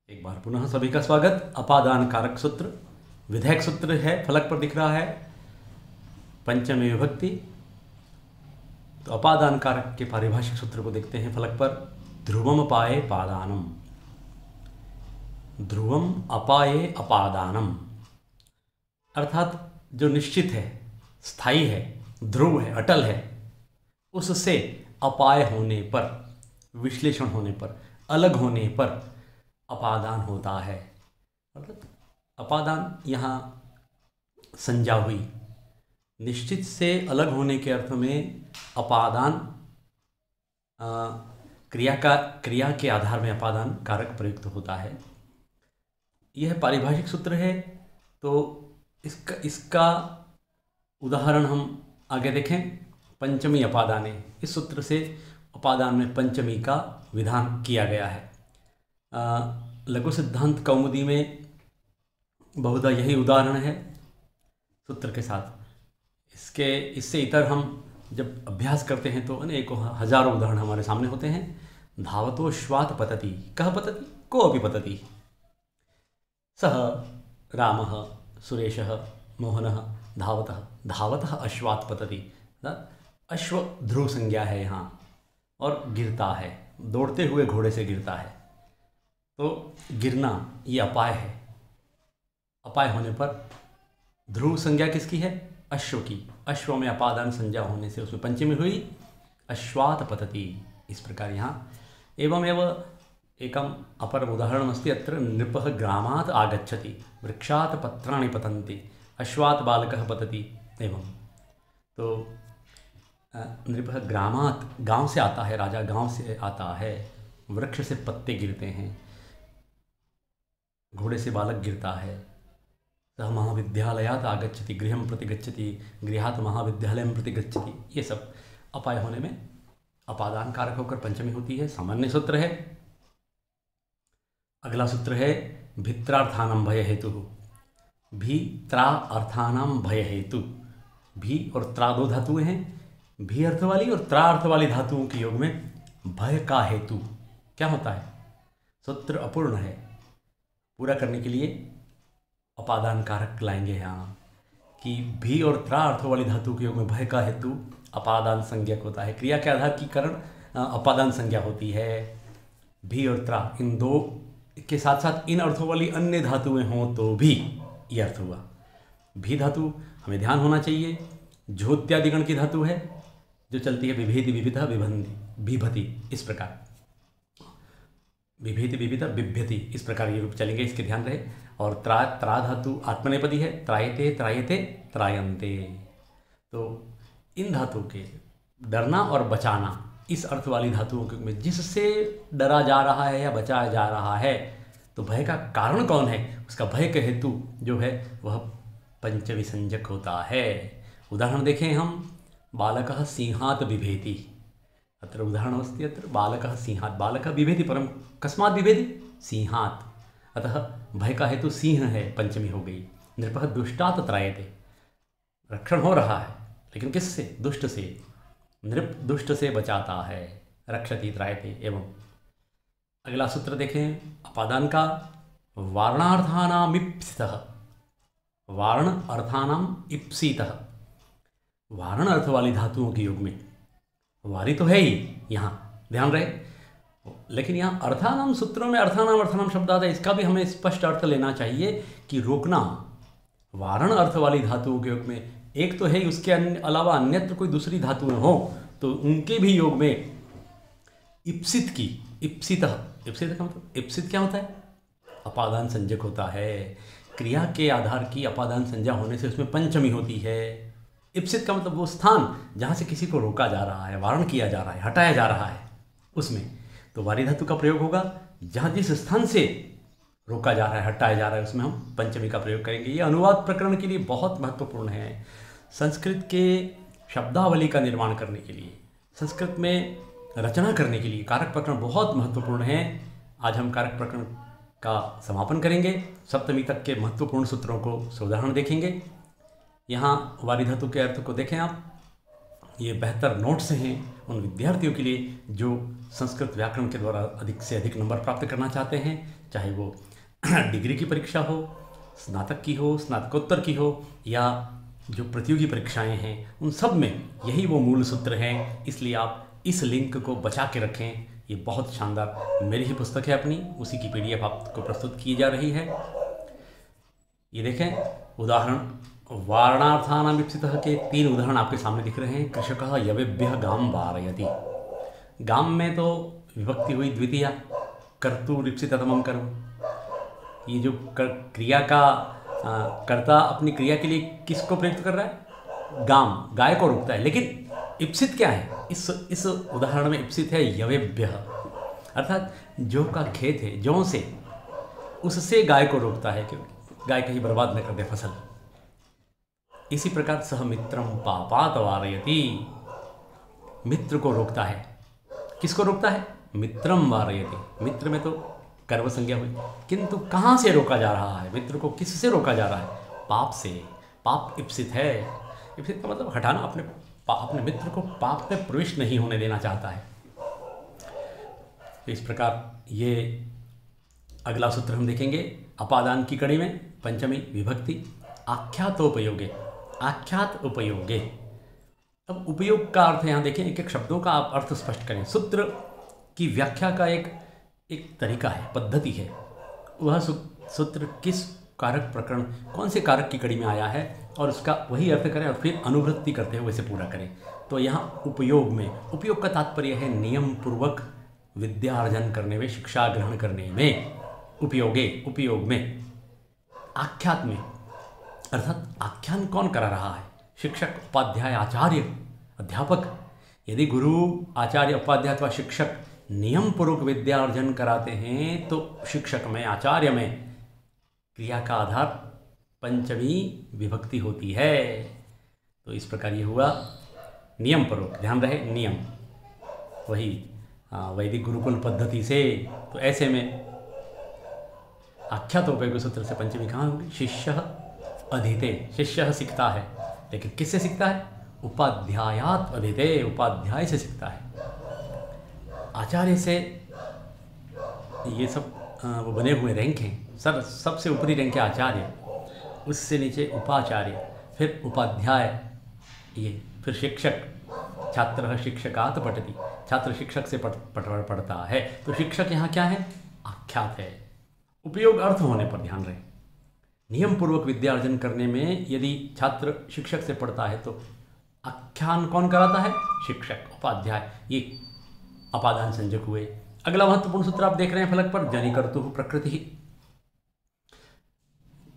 एक बार पुनः सभी का स्वागत। अपादान कारक सूत्र विधायक सूत्र है, फलक पर दिख रहा है, पंचमी विभक्ति। तो अपादान कारक के पारिभाषिक सूत्र को देखते हैं फलक पर। ध्रुवम अपाये पादानम, ध्रुवम अपाये अपादानम, अर्थात जो निश्चित है, स्थायी है, ध्रुव है, अटल है, उससे अपाय होने पर, विश्लेषण होने पर, अलग होने पर अपादान होता है। मतलब अपादान यहाँ संज्ञा हुई। निश्चित से अलग होने के अर्थ में अपादान क्रिया के आधार में अपादान कारक प्रयुक्त होता है। यह पारिभाषिक सूत्र है। तो इसका उदाहरण हम आगे देखें। पंचमी अपादाने, इस सूत्र से अपादान में पंचमी का विधान किया गया है। लघु सिद्धांत कौमुदी में बहुधा यही उदाहरण है सूत्र के साथ। इससे इतर हम जब अभ्यास करते हैं तो अनेकों हजारों उदाहरण हमारे सामने होते हैं। धावतो श्वात पतति, कह पतति, को अपि पतति। सह रामः सुरेशः मोहनः धावतः, धावतः अश्वात पतति। अश्व ध्रुव संज्ञा है यहाँ, और गिरता है, दौड़ते हुए घोड़े से गिरता है। तो गिरना ये अपाय है। अपाय होने पर ध्रुव संज्ञा किसकी है? अश्व की। अश्व में अपादान संज्ञा होने से उसमें पंचमी हुई, अश्वात पतति। इस प्रकार यहाँ एवमेव एकम अपरम उदाहरणमस्ति। अत्र नृपः ग्रामात् आगच्छति, वृक्षात् पत्राणि पतन्ति, अश्वात् बालकः पतति। एवं तो नृपः ग्रामात्, गांव से आता है, राजा गांव से आता है, वृक्ष से पत्ते गिरते हैं, घोड़े से बालक गिरता है। सह महाविद्यालयात् आगच्छति, गृहं प्रति गच्छति, गृहात् महाविद्यालयं प्रति गच्छति। ये सब अपाय होने में अपादान कारक होकर पंचमी होती है। सामान्य सूत्र है। अगला सूत्र है भित्रार्थानां भय हेतु। भी त्रा अर्थानां भय हेतु। भी और त्रा दो धातुएं हैं। भी अर्थ वाली और त्रा अर्थ वाली धातुओं के योग में भय का हेतु क्या होता है? सूत्र अपूर्ण है। पूरा करने के लिए अपादान कारक लाएंगे यहाँ कि भी और त्रा अर्थों वाली धातु के योग में भय का हेतु अपादान संज्ञक होता है। क्रिया के आधार की कारण अपादान संज्ञा होती है। भी और त्रा, इन दो के साथ साथ इन अर्थों वाली अन्य धातुएं हों तो भी ये अर्थ हुआ। भी धातु हमें ध्यान होना चाहिए, झोत्यादिगण की धातु है जो चलती है विभेति विविधा विभंति विभति, इस प्रकार विभेति विविधा बिभ्यति, इस प्रकार ये रूप चलेंगे, इसके ध्यान रहे। और त्रा धातु आत्मनेपदी है, त्रायते त्रायते त्रायन्ते। तो इन धातुओं के डरना और बचाना, इस अर्थ वाली धातुओं के में जिससे डरा जा रहा है या बचाया जा रहा है, तो भय का कारण कौन है, उसका भय का हेतु जो है वह पंचमी संज्ञक होता है। उदाहरण देखें हम। बालकः सिंहात् बिभेति। अत्र उदाहरणमस्ति। अत्र बालकः सिंहात्, बालकः बिभेति, परं कस्मात् बिभेति? सिंहात्। अतः भय का हेतु सिंह है, पंचमी हो गई। नृपः दुष्टात् त्रायते, रक्षण हो रहा है, लेकिन किससे? दुष्ट से। नृप दुष्ट से बचाता है, रक्षति त्रायते। एवं अगला सूत्र देखें अपादान का। वारणार्थानाम इप्सितः, वारण अर्थानाम इप्सितः। वारण अर्थ वाली धातुओं के योग में वारी तो है ही, यहाँ ध्यान रहे, लेकिन यहाँ अर्थानाम सूत्रों में अर्थानाम शब्द आता है। इसका भी हमें स्पष्ट अर्थ लेना चाहिए कि रोकना। वारण अर्थ वाली धातुओं के योग में एक तो है, उसके अलावा अन्यत्र कोई दूसरी धातुएं हो तो उनके भी योग में इप्सित की, इप्सित का मतलब इप्सित क्या होता है? अपादान संज्ञक होता है। क्रिया के आधार की अपादान संज्ञा होने से उसमें पंचमी होती है। इप्सित का मतलब वो स्थान जहाँ से किसी को रोका जा रहा है, वारण किया जा रहा है, हटाया जा रहा है, उसमें तो वारी धातु का प्रयोग होगा। जहाँ जिस स्थान से रोका जा रहा है, हटाया जा रहा है, उसमें हम पंचमी का प्रयोग करेंगे। ये अनुवाद प्रकरण के लिए बहुत महत्वपूर्ण है। संस्कृत के शब्दावली का निर्माण करने के लिए, संस्कृत में रचना करने के लिए कारक प्रकरण बहुत महत्वपूर्ण है। आज हम कारक प्रकरण का समापन करेंगे। सप्तमी तक के महत्वपूर्ण सूत्रों को उदाहरण देखेंगे। यहाँ वारी धातु के अर्थ को देखें आप। ये बेहतर नोट्स हैं उन विद्यार्थियों के लिए जो संस्कृत व्याकरण के द्वारा अधिक से अधिक नंबर प्राप्त करना चाहते हैं, चाहे वो डिग्री की परीक्षा हो, स्नातक की हो, स्नातकोत्तर की हो, या जो प्रतियोगी परीक्षाएं हैं, उन सब में यही वो मूल सूत्र हैं। इसलिए आप इस लिंक को बचा के रखें। ये बहुत शानदार मेरी ही पुस्तक है अपनी, उसी की PDF आपको प्रस्तुत की जा रही है। ये देखें उदाहरण, वारणार्थानां विपसितः के 3 उदाहरण आपके सामने दिख रहे हैं। कृषकः यवेभ्यः गां वारयति। गां में तो विभक्ति हुई द्वितीया, कर्तुरिप्सिततमं कर्म। ये जो क्रिया का कर्ता अपनी क्रिया के लिए किसको प्रयुक्त कर रहा है? गां, गाय को रोकता है। लेकिन इप्सित क्या है? इस उदाहरण में इप्सित है यवेभ्यः, अर्थात जौ का खेत है, जौ से, उससे गाय को रोकता है कि गाय कहीं बर्बाद न कर दे फसल। इसी प्रकार सह मित्रम पापात वारयति, मित्र को रोकता है। किसको रोकता है? मित्रम वारयति। मित्र में तो कर्म संज्ञा हुई, किंतु कहाँ से रोका जा रहा है? मित्र को किससे रोका जा रहा है? पाप से। पाप इप्सित है। इप्सित का मतलब हटाना, अपने मित्र को पाप में प्रविष्ट नहीं होने देना चाहता है। तो इस प्रकार ये अगला सूत्र हम देखेंगे अपादान की कड़ी में, पंचमी विभक्ति, आख्यातोपयोगे। आख्यात उपयोगे। अब उपयोग का अर्थ यहाँ देखें, एक एक शब्दों का आप अर्थ स्पष्ट करें। सूत्र की व्याख्या का एक तरीका है, पद्धति है। वह सूत्र किस कारक प्रकरण, कौन से कारक की कड़ी में आया है, और उसका वही अर्थ करें और फिर अनुवृत्ति करते हुए इसे पूरा करें। तो यहाँ उपयोग में, उपयोग का तात्पर्य है नियम पूर्वक विद्यार्जन करने में, शिक्षा ग्रहण करने में। उपयोगे, उपयोग में। आख्यात में, अर्थात आख्यान कौन करा रहा है? शिक्षक, उपाध्याय, आचार्य, अध्यापक। यदि गुरु, आचार्य, उपाध्याय अथवा शिक्षक नियम पूर्वक विद्यार्जन कराते हैं तो शिक्षक में, आचार्य में क्रिया का आधार पंचमी विभक्ति होती है। तो इस प्रकार ये हुआ नियम पूर्वक। ध्यान रहे, नियम वही वैदिक गुरुकुल पद्धति से। तो ऐसे में आख्यातोपयोगी सूत्र से पंचमी कहाँ होगी? शिष्यः अधीते। शिष्य सीखता है, लेकिन किससे सीखता है? उपाध्यायात अधीते, उपाध्याय से सीखता है। आचार्य से ये सब वो बने हुए रैंक हैं। सबसे ऊपरी रैंक है आचार्य, उससे नीचे उपाचार्य, फिर उपाध्याय, ये फिर शिक्षक। छात्रः शिक्षकात् पठति, छात्र शिक्षक से पढ़ता है। तो शिक्षक यहाँ क्या है? आख्यात है। उपयोग अर्थ होने पर ध्यान रहे। नियम पूर्वक विद्यार्जन करने में यदि छात्र शिक्षक से पढ़ता है तो आख्यान कौन कराता है? शिक्षक, उपाध्याय। ये अपादान संज्ञक हुए। अगला महत्वपूर्ण सूत्र आप देख रहे हैं फलक पर, जनिकर्तुः प्रकृतिः।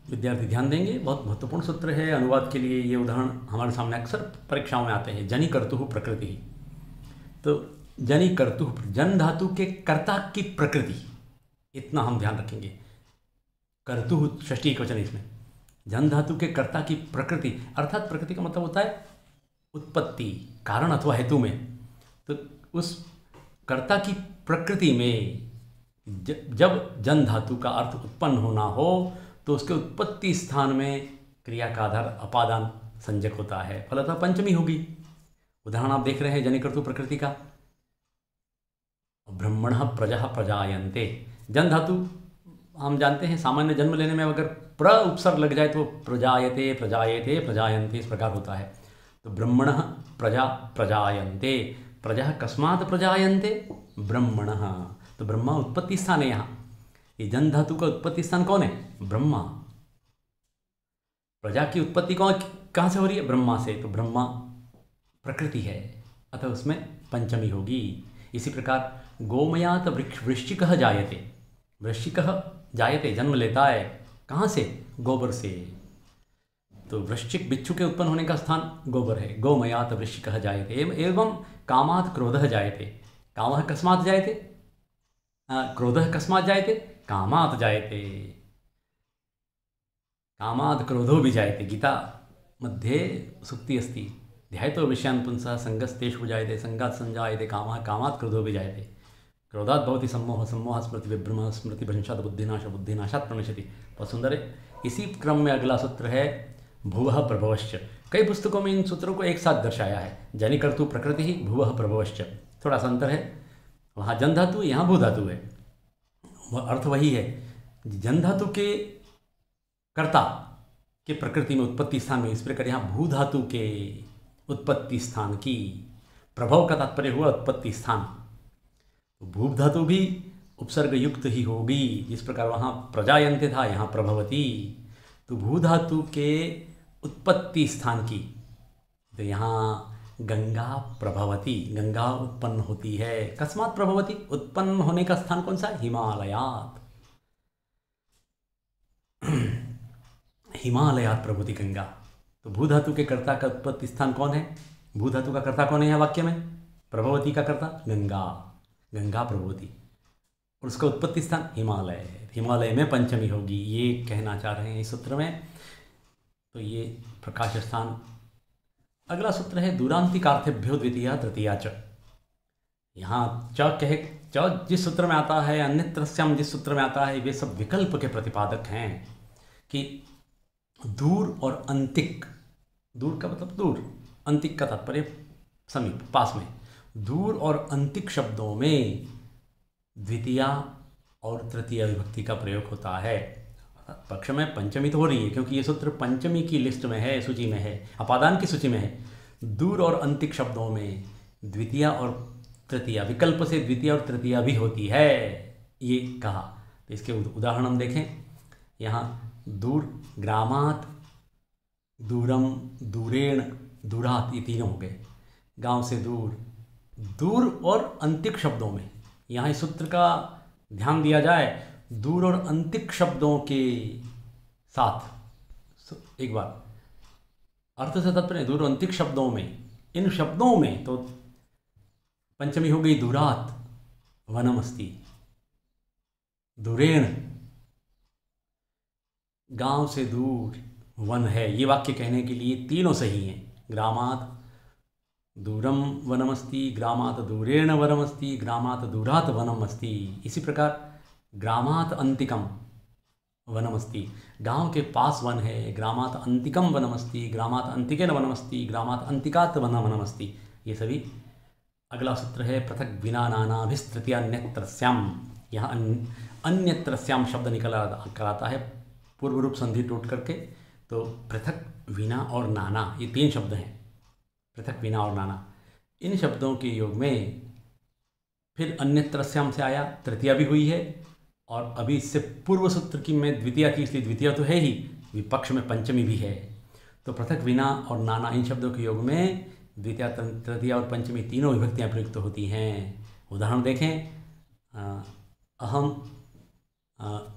विद्यार्थी ध्यान देंगे, बहुत महत्वपूर्ण सूत्र है। अनुवाद के लिए ये उदाहरण हमारे सामने अक्सर परीक्षाओं में आते हैं। जनिकर्तुः प्रकृतिः। तो जनिकर्तुः, जन धातु के कर्ता की प्रकृति, इतना हम ध्यान रखेंगे। कर्तुः षष्ठी एकवचन इसमें। जन धातु के कर्ता की प्रकृति, अर्थात प्रकृति का मतलब होता है उत्पत्ति, कारण अथवा हेतु में। तो उस कर्ता की प्रकृति में जब जन धातु का अर्थ उत्पन्न होना हो तो उसके उत्पत्ति स्थान में क्रिया का आधार अपादान संज्ञक होता है, फलतः पंचमी होगी। उदाहरण आप देख रहे हैं जनिकर्तु प्रकृति का। ब्रह्मणः प्रजः प्रजायन्ते। जन धातु हम जानते हैं सामान्य जन्म लेने में अगर प्र उपसर्ग लग जाए तो प्रजायते, प्रजायते, प्रजायन्ते इस प्रकार होता है। तो ब्रह्मणः प्रजा प्रजायन्ते। प्रजा कस्मात् प्रजायन्ते? ब्रह्मणः। तो ब्रह्मा उत्पत्ति स्थान है यहाँ। ये जन धातु का उत्पत्ति स्थान कौन है? ब्रह्मा। प्रजा की उत्पत्ति कहाँ से हो रही है? ब्रह्मा से। तो ब्रह्मा प्रकृति है, अतः उसमें पंचमी होगी। इसी प्रकार गोमयात वृश्चिकः जायते। वृश्चिकः जायते, जन्म लेता है, कहाँ से? गोबर से। तो वृश्चिक बिच्छू के उत्पन्न होने का स्थान गोबर है। गोमयात वृश्चिकः जायते। एवं कामात् क्रोधः जायते। कामः कस्मात् जायते? क्रोधः कस्मात् जायते? कामात् जायते। कामात् क्रोधो भी जायते। गीता मध्ये सूक्ति अस्ति, ध्यायतो विषयान् पुंसः संगस्तेषु जायते, संगात् संजायते कामः, कामात् क्रोधो भी जायते। क्रोधात् भवति सम्मोहः, सम्मोहात् स्मृति विभ्रमः, स्मृति भ्रंशात् बुद्धिनाशः, बुद्धिनाशात् प्रणश्यति। बहुत सुंदर है। इसी क्रम में अगला सूत्र है भुवः प्रभवश्च। कई पुस्तकों में इन सूत्रों को एक साथ दर्शाया है। जनिकर्तु प्रकृति ही, भुवः प्रभवश्च। थोड़ा सा अंतर है, वहाँ जन धातु, यहाँ भू धातु है, वह अर्थ वही है। जन धातु के कर्ता के प्रकृति में उत्पत्ति स्थान में, इस प्रकार यहाँ भू धातु के उत्पत्ति स्थान की, प्रभव का तात्पर्य हुआ उत्पत्ति स्थान। तो भू धातु भी उपसर्ग युक्त ही होगी, जिस प्रकार वहाँ प्रजायन्ते था, यहाँ प्रभवती। तो भू धातु के उत्पत्ति स्थान की, तो यहाँ गंगा प्रभवती, गंगा उत्पन्न होती है। कस्मात् प्रभवती, उत्पन्न होने का स्थान कौन सा? हिमालयात। हिमालयात प्रभवती गंगा। तो भू धातु के कर्ता का उत्पत्ति स्थान कौन है? भू धातु का कर्ता कौन है यहाँ वाक्य में? प्रभवती का कर्ता गंगा, गंगा प्रभवती, और उसका उत्पत्ति स्थान हिमालय। हिमालय में पंचमी होगी, ये कहना चाह रहे हैं इस सूत्र में। तो ये प्रकाश स्थान। अगला सूत्र है दूरांतिकार्थेभ्यो द्वितीया तृतीया च। यहाँ च जिस सूत्र में आता है, अन्यत्रस्याम जिस सूत्र में आता है, वे सब विकल्प के प्रतिपादक हैं कि दूर और अंतिक, दूर का मतलब दूर, अंतिक का तात्पर्य समीप, पास में। दूर और अंतिक शब्दों में द्वितीया और तृतीया विभक्ति का प्रयोग होता है। पक्ष में पंचमी तो हो रही है, क्योंकि ये सूत्र पंचमी की लिस्ट में है, सूची में है, अपादान की सूची में है। दूर और अंतिक शब्दों में द्वितीया और तृतीया, विकल्प से द्वितीया और तृतीया भी होती है, ये कहा। तो इसके उदाहरण हम देखें। यहाँ दूर, ग्रामात, दूरम, दूरेण, दूरात, ये तीनों हो गए। गांव से दूर, दूर और अंतिक शब्दों में यहाँ इस सूत्र का ध्यान दिया जाए। दूर और अंतिक शब्दों के साथ, एक बार अर्थ से तात्पर्य दूर और अंतिक शब्दों में, इन शब्दों में तो पंचमी हो गई दूरात, वनमस्ति, दूरेण, गांव से दूर वन है। ये वाक्य कहने के लिए तीनों सही हैं। ग्रामात दूरम वनमस्ति, ग्रामात दूरेण वनमस्ति, ग्रामात दूरात वनमस्ति। इसी प्रकार ग्रामात अंतिकम वनमस्ति, गांव के पास वन है। ग्रामात अंतिकम वनमस्ति, ग्रामात अंतिकेन वनमस्ति, ग्रामात अंतिकात वनमस्ति। ये सभी। अगला सूत्र है पृथक विना नानाभिस्तृतीयान्यत्रस्याम। यहाँ अन्यत्रस्याम शब्द निकल कर आता है पूर्व रूप संधि टूट करके। तो पृथक, विना और नाना, ये तीन शब्द हैं, पृथक, विना और नाना। इन शब्दों के योग में फिर अन्यत्रस्याम से आया, तृतीया भी हुई है, और अभी इससे पूर्व सूत्र की में द्वितीया थी, इसलिए द्वितीया तो है ही, विपक्ष में पंचमी भी है। तो पृथक, विना और नाना, इन शब्दों के योग में द्वितीया, तृतीया और पंचमी तीनों विभक्तियाँ प्रयुक्त होती हैं। उदाहरण देखें। अहम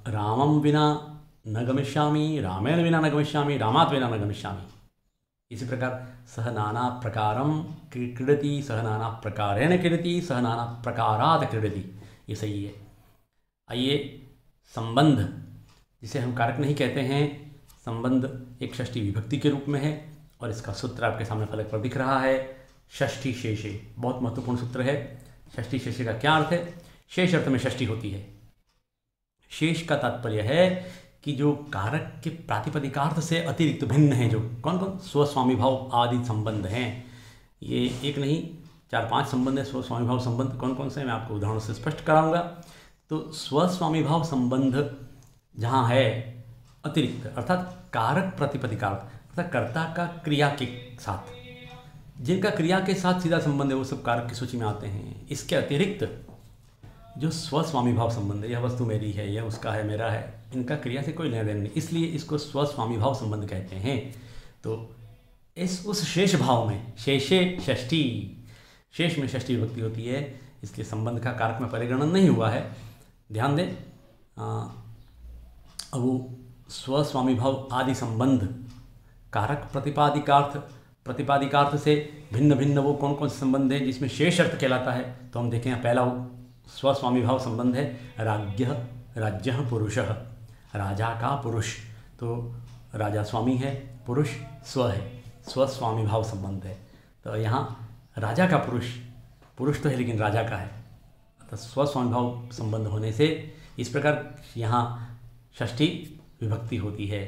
रामम विना न गमिष्यामि, रामेण विना न गमिष्यामि, रामात् विना न गमिष्यामि। इसी प्रकार सह नाना प्रकारम क्रीडति, सह नाना प्रकारेण क्रीडति, सह नाना प्रकारात् क्रीडति। ये सही है। आइए, संबंध, जिसे हम कारक नहीं कहते हैं, संबंध एक षष्ठी विभक्ति के रूप में है, और इसका सूत्र आपके सामने फलक पर दिख रहा है। षष्ठी शेषे, बहुत महत्वपूर्ण सूत्र है। षष्ठी शेषे का क्या अर्थ है? शेष अर्थ में षष्ठी होती है। शेष का तात्पर्य है कि जो कारक के प्रातिपदिकार्थ से अतिरिक्त भिन्न हैं, जो कौन कौन? स्वस्वामी भाव आदि संबंध हैं। ये एक नहीं, 4-5 संबंध है स्वस्वामी भाव संबंध। कौन कौन से, मैं आपको उदाहरणों से स्पष्ट कराऊंगा। तो स्वस्वामी भाव संबंध जहाँ है अतिरिक्त, अर्थात कारक प्रतिपदिकार्थ, अर्थात कर्ता का क्रिया के साथ, जिनका क्रिया के साथ सीधा संबंध है, वो सब कारक की सूची में आते हैं। इसके अतिरिक्त जो स्वस्वामी भाव संबंध है, यह वस्तु मेरी है, यह उसका है, मेरा है, इनका क्रिया से कोई लेना देना नहीं, इसलिए इसको स्वस्वामी भाव संबंध कहते हैं। तो उस शेष भाव में, शेषे षष्ठी, शेष में षष्ठी विभक्ति होती है, इसलिए संबंध का कारक में परिगणन नहीं हुआ है। ध्यान दें। अब वो स्वस्वामी भाव आदि संबंध कारक प्रतिपादिकार्थ से भिन्न भिन्न वो कौन कौन से संबंध है जिसमें शेष अर्थ कहलाता है? तो हम देखें, पहला स्वस्वामी भाव संबंध है राज्ञः, राज्यः पुरुषः, राजा का पुरुष। तो राजा स्वामी है, पुरुष स्व है, स्वस्वामी भाव संबंध है। तो यहाँ राजा का पुरुष, पुरुष तो है लेकिन राजा का है, तो स्वस्वामी भाव संबंध होने से इस प्रकार यहाँ षष्ठी विभक्ति होती है।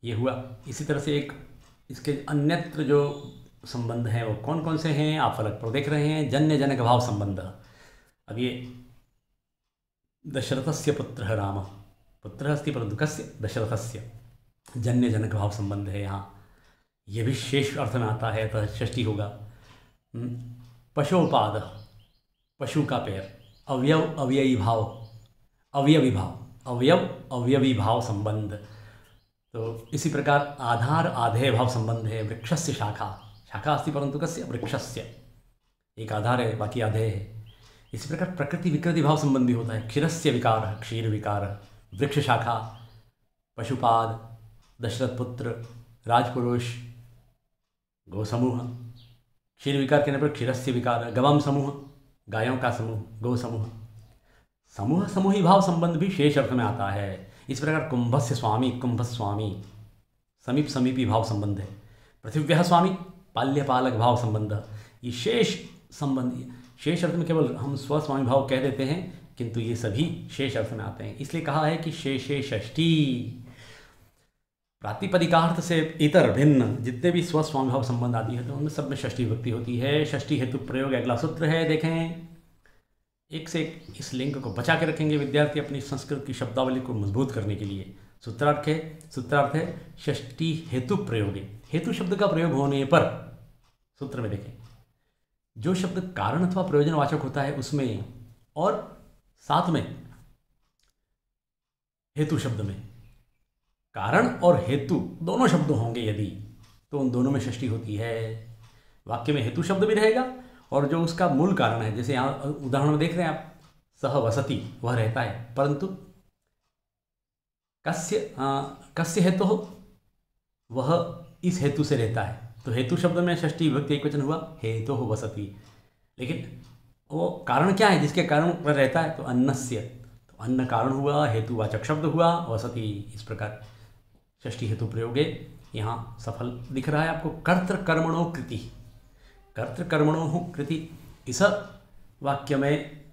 ये हुआ। इसी तरह से एक इसके अन्यत्र जो संबंध हैं वो कौन कौन से हैं आप फलक पर देख रहे हैं। जन्य जनक भाव संबंध। अब ये दशरथस्य पुत्रः राम, पुत्रः अस्ति परंतु कस्य, दशरथस्य, जन्य जनक भाव संबंध है यहाँ। ये भी शेष अर्थ में आता है, अतः षष्ठी होगा। पशोपाद, पशु का पैर। अवयव अवयवी भाव, अवयवी भाव, अवयव अवयवी भाव संबंध। तो इसी प्रकार आधार आधेय भाव संबंध है। वृक्षस्य शाखा, शाखा अस्ति परंतु कस्य, वृक्षस्य, एक आधार है बाकी आधेय है। इसी प्रकार प्रकृति विकृति भाव संबंधी होता है। क्षीरस्य विकार, क्षीर विकार, वृक्ष शाखा, पशुपाद, दशरथ पुत्र, राजपुरुष, गौ समूह। क्षीर विकार कहने पर क्षीरस्य विकार, गवाम समूह, गायों का समूह, गौ समूह। समूह समूही भाव संबंध भी शेष अर्थ में आता है। इस प्रकार कुंभस्य स्वामी, कुंभ स्वामी, समीप समीपी भाव संबंध है। पृथिव्यः स्वामी, पाल्य पालक भाव संबंध। ये शेष संबंध, शेष अर्थ में केवल हम स्वस्वामी भाव कह देते हैं, किंतु ये सभी शेष अर्थ में आते हैं। इसलिए कहा है कि शेषे षष्ठी। प्रातिपदिकार्थ से इतर भिन्न जितने भी स्वस्वामी भाव संबंध आदि है तो उनमें सब में षष्ठी विभक्ति होती है। षष्ठी हेतु प्रयोग अगला सूत्र है, देखें। एक से एक इस लिंक को बचा के रखेंगे विद्यार्थी अपनी संस्कृत की शब्दावली को मजबूत करने के लिए। सूत्रार्थ है षष्ठी हेतु प्रयोगे। हेतु शब्द का प्रयोग होने पर सूत्र में देखें, जो शब्द कारण अथवा प्रयोजनवाचक होता है उसमें, और साथ में हेतु शब्द में कारण और हेतु दोनों शब्द होंगे यदि, तो उन दोनों में षष्ठी होती है। वाक्य में हेतु शब्द भी रहेगा और जो उसका मूल कारण है, जैसे यहाँ उदाहरण में देख रहे हैं आप, सह वसति, वह रहता है, परंतु कस्य हेतु हो, वह इस हेतु से रहता है। तो हेतु शब्द में षष्ठी विभक्ति एकवचन हुआ, हेतु हो वसति। लेकिन वो कारण क्या है जिसके कारण वह रहता है, तो अन्नस्य, तो अन्न कारण हुआ, हेतुवाचक शब्द हुआ, वसति। इस प्रकार षष्ठी हेतु प्रयोगे यहाँ सफल दिख रहा है आपको। कर्तृकर्मणो कृति, कर्तृकर्मणो कृति, इस वाक्य में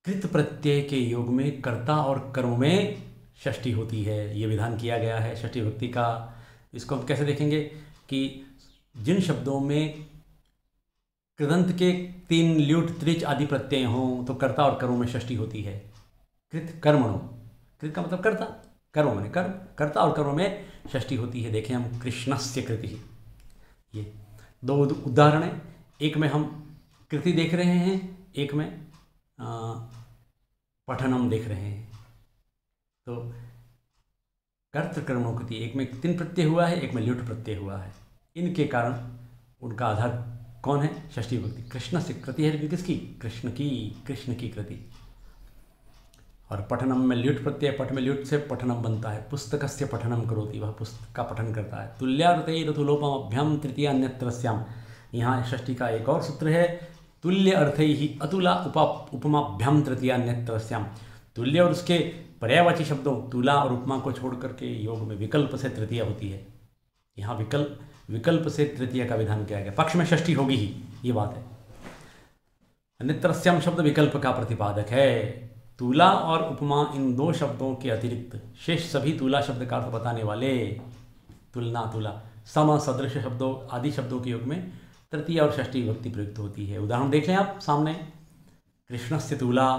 कृत प्रत्यय के योग में कर्ता और कर्म में षष्ठी होती है। ये विधान किया गया है षष्ठी विभक्ति का। इसको हम कैसे देखेंगे कि जिन शब्दों में कृदंत के 3 ल्यूट त्रिच आदि प्रत्यय हों तो कर्ता और कर्म में षष्ठी होती है। कृत कर्मणो, कृत का मतलब कर्ता, कर्म में कर्म, कर्ता और कर्म में षष्ठी होती है। देखें हम, कृष्णस्य कृति, ये 2 उदाहरण हैं। एक में हम कृति देख रहे हैं, एक में पठनम देख रहे हैं। तो कर्तृकर्मणो कृति, एक में 3 प्रत्यय हुआ है, एक में ल्युट प्रत्यय हुआ है। इनके कारण उनका आधार कौन है, षष्ठी विभक्ति। कृष्ण से कृति है किसकी, कृष्ण की, कृष्ण की कृति। और पठनम में ल्युट प्रत्यय, पठ में ल्युट से पठनम बनता है। पुस्तकस्य पठनम करोति, वह पुस्तक का पठन करता है। तुल्यार्थैरतुलोपमभ्याम तृतीया अन्यत्रस्याम, यहाँ षष्ठी का एक और सूत्र है। तुल्य अर्थैहि अतुला उपमाभ्याम तृतीया अन्यत्रस्याम। तुल्य और उसके पर्यायवाची शब्दों तुला और उपमा को छोड़ करके योग में विकल्प से तृतीया होती है। यहाँ विकल्प से तृतीया का विधान किया गया। पक्ष में षष्ठी होगी ही, ये बात है। अन्यत्रस्याम शब्द विकल्प का प्रतिपादक है। तुला और उपमा इन 2 शब्दों के अतिरिक्त शेष सभी तुला शब्द का अर्थ बताने वाले, तुलना, तुला, सम, सदृश शब्दों आदि शब्दों के योग में तृतीया और षष्ठी विभक्ति प्रयुक्त होती है। उदाहरण देख लें आप सामने, कृष्णस्य तुला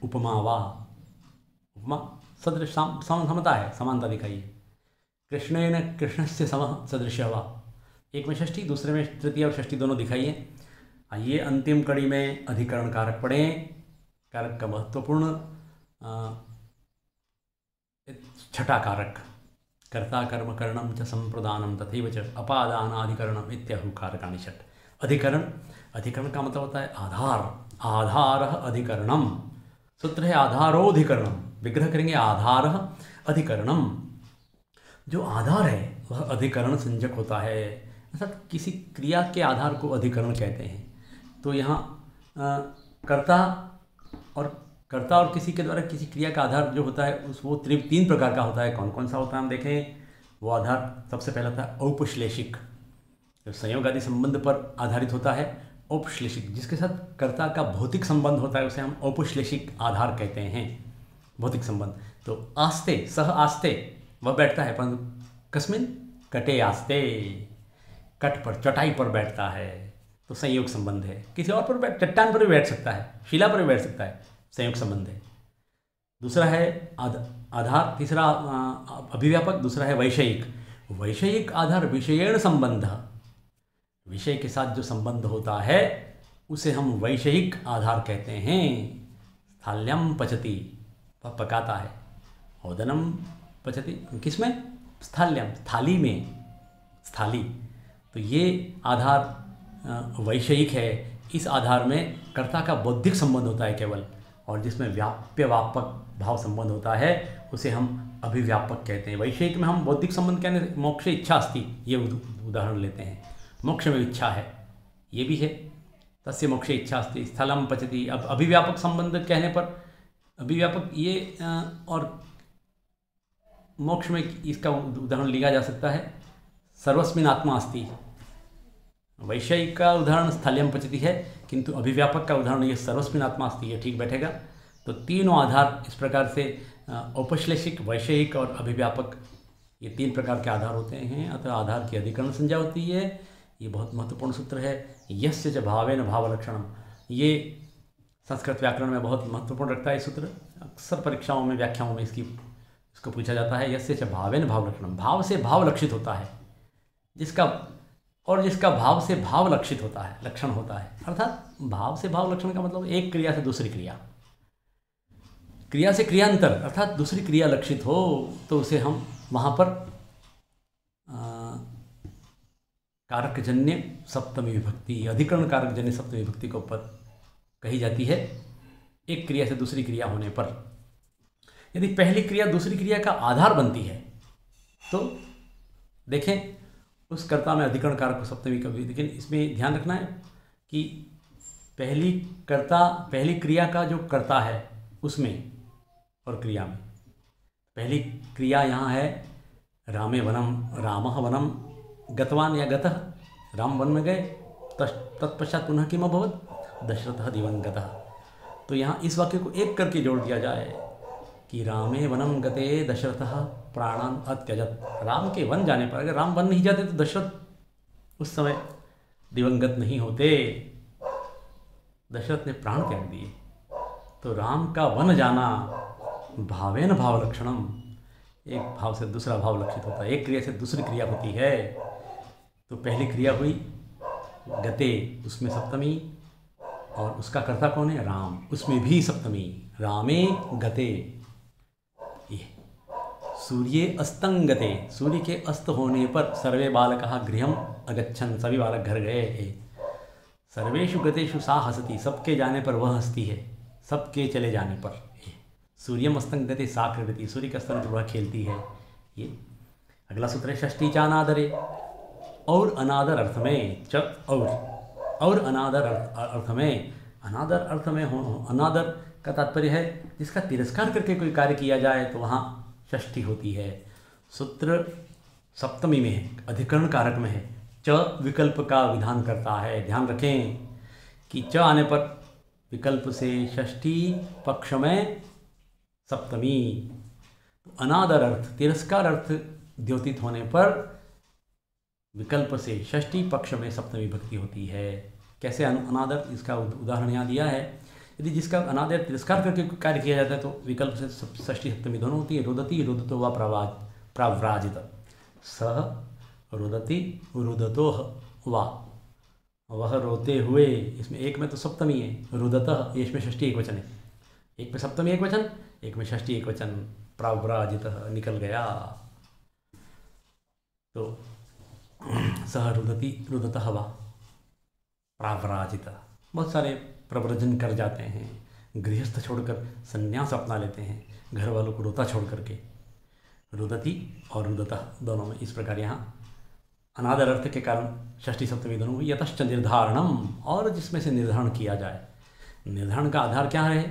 उपमा वा, उपमा सदृश समता है, समानता दिखाइए। कृष्णेन कृष्णस्य सम सदृश वा, एक में षष्ठी दूसरे में तृतीया और षष्ठी दोनों दिखाइए। आइए अंतिम कड़ी में अधिकरण कारक पढ़ें। कारक का महत्वपूर्ण छठा कारक, कर्ता कर्म करणम च संप्रदानम तथैव च अपादानाधिकरणम इत्याहु कारकाणि षट्। अधिकरण, अधिकरण का मतलब होता है आधार, आधारः अधिकरणम। सूत्र है आधारोधिकरणम, विग्रह करेंगे आधारः अधिकरणम। जो आधार है वह अधिकरण संज्ञक होता है, अर्थात किसी क्रिया के आधार को अधिकरण कहते हैं। तो यहाँ कर्ता और किसी के द्वारा किसी क्रिया का आधार जो होता है वो 3 प्रकार का होता है। कौन कौन सा होता है हम देखें। वो आधार सबसे पहला था औपश्लेषिक, जो संयोग आदि संबंध पर आधारित होता है। औपश्लेषिक, जिसके साथ कर्ता का भौतिक संबंध होता है उसे हम औपश्लेषिक आधार कहते हैं, भौतिक संबंध। तो आस्ते, सह आस्ते, वह बैठता है, परंतु कस्मिन कटे आस्ते, कट पर, चटाई पर बैठता है, तो संयोग संबंध है। किसी और पर चट्टान पर भी बैठ सकता है, शिला पर भी बैठ सकता है, संयोग संबंध है। दूसरा है आधार, तीसरा अभिव्यापक, दूसरा है वैषयिक। वैषयिक आधार विषयेण संबंध, विषय के साथ जो संबंध होता है उसे हम वैषयिक आधार कहते हैं। स्थाल्यम पचति, पकाता है, ओदनम पचति, किसमें? स्थाल्यम, थाली में, स्थाली। तो ये आधार वैषयिक है। इस आधार में कर्ता का बौद्धिक संबंध होता है केवल, और जिसमें व्याप्य व्यापक भाव संबंध होता है उसे हम अभिव्यापक कहते हैं। वैषयिक में हम बौद्धिक संबंध कहने, मोक्ष इच्छा अस्ति, ये उदाहरण लेते हैं। मोक्ष में इच्छा है, ये भी है, तस्य मोक्ष इच्छा अस्ति, स्थलम पचति। अब अभिव्यापक संबंध कहने पर अभिव्यापक ये और मोक्ष में इसका उदाहरण लिया जा सकता है, सर्वस्मिन् आत्मा अस्ति। वैषयिक का उदाहरण स्थल्यम पचति है, किंतु अभिव्यापक का उदाहरण ये सर्वस्मिन् आत्मा अस्ति, ये ठीक बैठेगा। तो तीनों आधार इस प्रकार से औपश्लेषिक, वैषयिक और अभिव्यापक, ये तीन प्रकार के आधार होते हैं। अतः आधार की अधिकरण संज्ञा होती है। ये बहुत महत्वपूर्ण सूत्र है। यस्य च भावेन भावलक्षणम, ये संस्कृत व्याकरण में बहुत महत्वपूर्ण रखता है सूत्र। अक्सर परीक्षाओं में, व्याख्याओं में इसको पूछा जाता है। यस्य च भावेन भावलक्षणम, भाव से भाव लक्षित होता है, जिसका भाव से भाव लक्षित होता है, लक्षण होता है। अर्थात भाव से भाव लक्षण का मतलब एक क्रिया से दूसरी क्रिया, क्रिया से क्रियांतर, अर्थात दूसरी क्रिया लक्षित हो तो उसे हम वहाँ पर कारकजन्य सप्तमी विभक्ति, अधिकरण कारकजन्य सप्तमी विभक्ति के ऊपर कही जाती है। एक क्रिया से दूसरी क्रिया होने पर यदि पहली क्रिया दूसरी क्रिया का आधार बनती है तो देखें उस कर्ता में अधिकरण कारक सप्तमी का भी। लेकिन इसमें ध्यान रखना है कि पहली क्रिया का जो कर्ता है उसमें और क्रिया में, पहली क्रिया यहाँ है रामे वनम, रामः वनम गतवान या गतः, राम वन में गए, तत्पश्चात पुनः किम अभवत्, दशरथः दिवंगतः। तो यहाँ इस वाक्य को एक करके जोड़ दिया जाए कि रामे वनम गते दशरथः प्राणान अत्यजत। राम के वन जाने पर, अगर राम वन नहीं जाते तो दशरथ उस समय दिवंगत नहीं होते, दशरथ ने प्राण त्याग दिए। तो राम का वन जाना भावेन भाव लक्षणम, एक भाव से दूसरा भाव लक्षित होता है, एक क्रिया से दूसरी क्रिया होती है। तो पहली क्रिया हुई गते, उसमें सप्तमी, और उसका कर्ता कौन है? राम, उसमें भी सप्तमी, रामे गते। ये सूर्ये अस्तंगते, सूर्य के अस्त होने पर सर्वे बालकाः गृहम् अगच्छन्, सभी बालक घर गए। सर्वेषु गतेषु सा हसति, सबके जाने पर वह हंसती है, सबके चले जाने पर। सूर्यम अस्तंगते सा क्रीडति, सूर्य के अस्तंग पर वह खेलती है। ये अगला सूत्र है षष्ठी च अनादरे, और अनादर अर्थ में च, और अनादर अर्थ में, अनादर अर्थ में हो, अनादर का तात्पर्य है जिसका तिरस्कार करके कोई कार्य किया जाए तो वहाँ षष्ठी होती है। सूत्र सप्तमी में है, अधिकरण कारक में है, च विकल्प का विधान करता है। ध्यान रखें कि च आने पर विकल्प से षष्ठी, पक्ष में सप्तमी। तो अनादर अर्थ, तिरस्कार अर्थ द्योतित होने पर विकल्प से षष्ठी, पक्ष में सप्तमी विभक्ति होती है। कैसे अनादर, इसका उदाहरण यहाँ दिया है। यदि जिसका अनादर तिरस्कार करके कार्य किया जाता है तो विकल्प से षष्ठी सप्तमी दोनों होती है। रुदति, रुदतो व प्राव्राजित, सह रुदति रुदतो वा, वह रोते हुए, इसमें एक में तो सप्तमी है, रुदतः, ये इसमें षष्ठी एक वचन है, एक में सप्तमी एक वचन, एक में षष्ठी एक वचन, प्राव्राजितः निकल गया। तो सह रुदति रुदतः वा प्राव्राजितः, बहुत सारे प्रव्रजन कर जाते हैं, गृहस्थ छोड़कर संन्यास अपना लेते हैं, घर वालों को रोता छोड़ करके। रुदति और रुदतः दोनों में इस प्रकार यहाँ अनादर अर्थ के कारण षष्ठी सप्तमी दोनों हुई। यतश्च निर्धारणम, और जिसमें से निर्धारण किया जाए। निर्धारण का आधार क्या है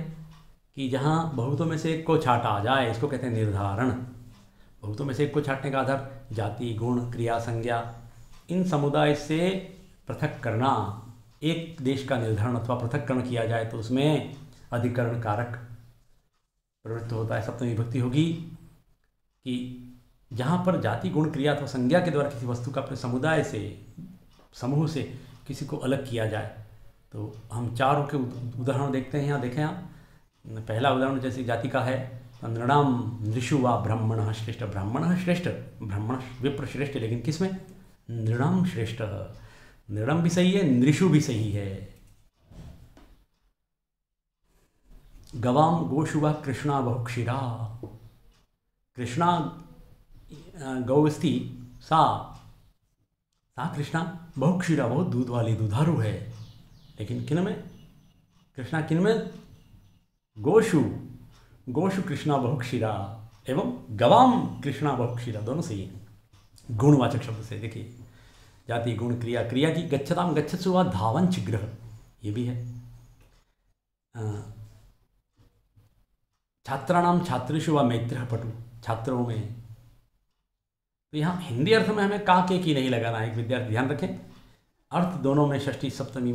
कि जहाँ बहुतों में से एक को छाटा जाए, इसको कहते हैं निर्धारण। बहुतों में से एक को छाटने का आधार जाति, गुण, क्रिया, संज्ञा, इन समुदाय से पृथक करना। एक देश का निर्धारण अथवा पृथक्करण किया जाए तो उसमें अधिकरण कारक प्रवृत्त होता है। सप्तमी विभक्ति होगी कि जहाँ पर जाति गुण क्रिया अथवा संज्ञा के द्वारा किसी वस्तु का अपने समुदाय से, समूह से किसी को अलग किया जाए। तो हम चारों के उदाहरण देखते हैं। यहाँ देखें आप, पहला उदाहरण जैसे जाति का है, नृणाम नृषु वा ब्राह्मण श्रेष्ठ। ब्राह्मण श्रेष्ठ, ब्राह्मण विप्र श्रेष्ठ, लेकिन किस में? नृणाम श्रेष्ठ। नृणम भी सही है, नृषु भी सही है। गवाम गोषु वा कृष्णा बहुक्षीरा। कृष्णा गौस्थी सा कृष्णा बहुक्षीरा, बहुत दूध वाली, दुधारू है। लेकिन किन में? कृष्णा किन में? गोषु कृष्णा बहुक्षीरा एवं गवाम कृष्णा बहुक्षीरा, दोनों सही है। गुणवाचक शब्द से देखिए, जाति गुण क्रिया, क्रिया की गच्छताम गच्छत्सु वा धावन शीघ्र, ये भी है। छात्राणाम छात्रेषु वा मैत्रः पटु, छात्रों में। तो यहाँ हिंदी अर्थ में हमें का के की नहीं लगाना है, एक विद्यार्थी ध्यान रखें। अर्थ दोनों में षष्ठी सप्तमी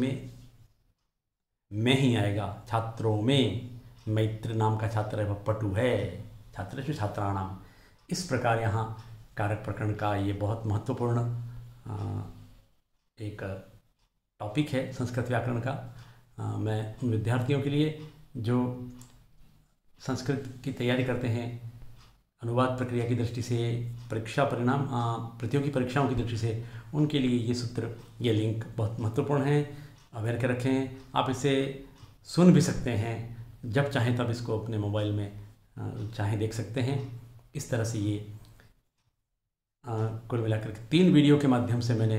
में ही आएगा। छात्रों में, मैत्र नाम का छात्र है, वह पटु है। छात्रेषु छात्राणाम, इस प्रकार यहाँ कारक प्रकरण का ये बहुत महत्वपूर्ण एक टॉपिक है संस्कृत व्याकरण का। मैं उन विद्यार्थियों के लिए जो संस्कृत की तैयारी करते हैं, अनुवाद प्रक्रिया की दृष्टि से, परीक्षा परिणाम, प्रतियोगी परीक्षाओं की दृष्टि से, उनके लिए ये सूत्र, ये लिंक बहुत महत्वपूर्ण है। अवेयर के रखें। आप इसे सुन भी सकते हैं, जब चाहें तब इसको अपने मोबाइल में चाहें देख सकते हैं। इस तरह से ये कुल मिलाकर 3 वीडियो के माध्यम से मैंने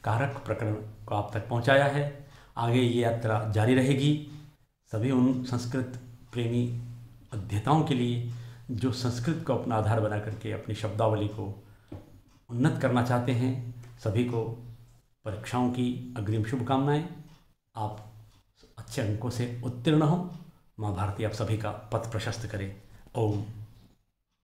कारक प्रकरण को आप तक पहुंचाया है। आगे ये यात्रा जारी रहेगी। सभी उन संस्कृत प्रेमी अध्येताओं के लिए जो संस्कृत को अपना आधार बना करके अपनी शब्दावली को उन्नत करना चाहते हैं, सभी को परीक्षाओं की अग्रिम शुभकामनाएं। आप अच्छे अंकों से उत्तीर्ण हो। माँ भारती आप सभी का पथ प्रशस्त करे। ओम।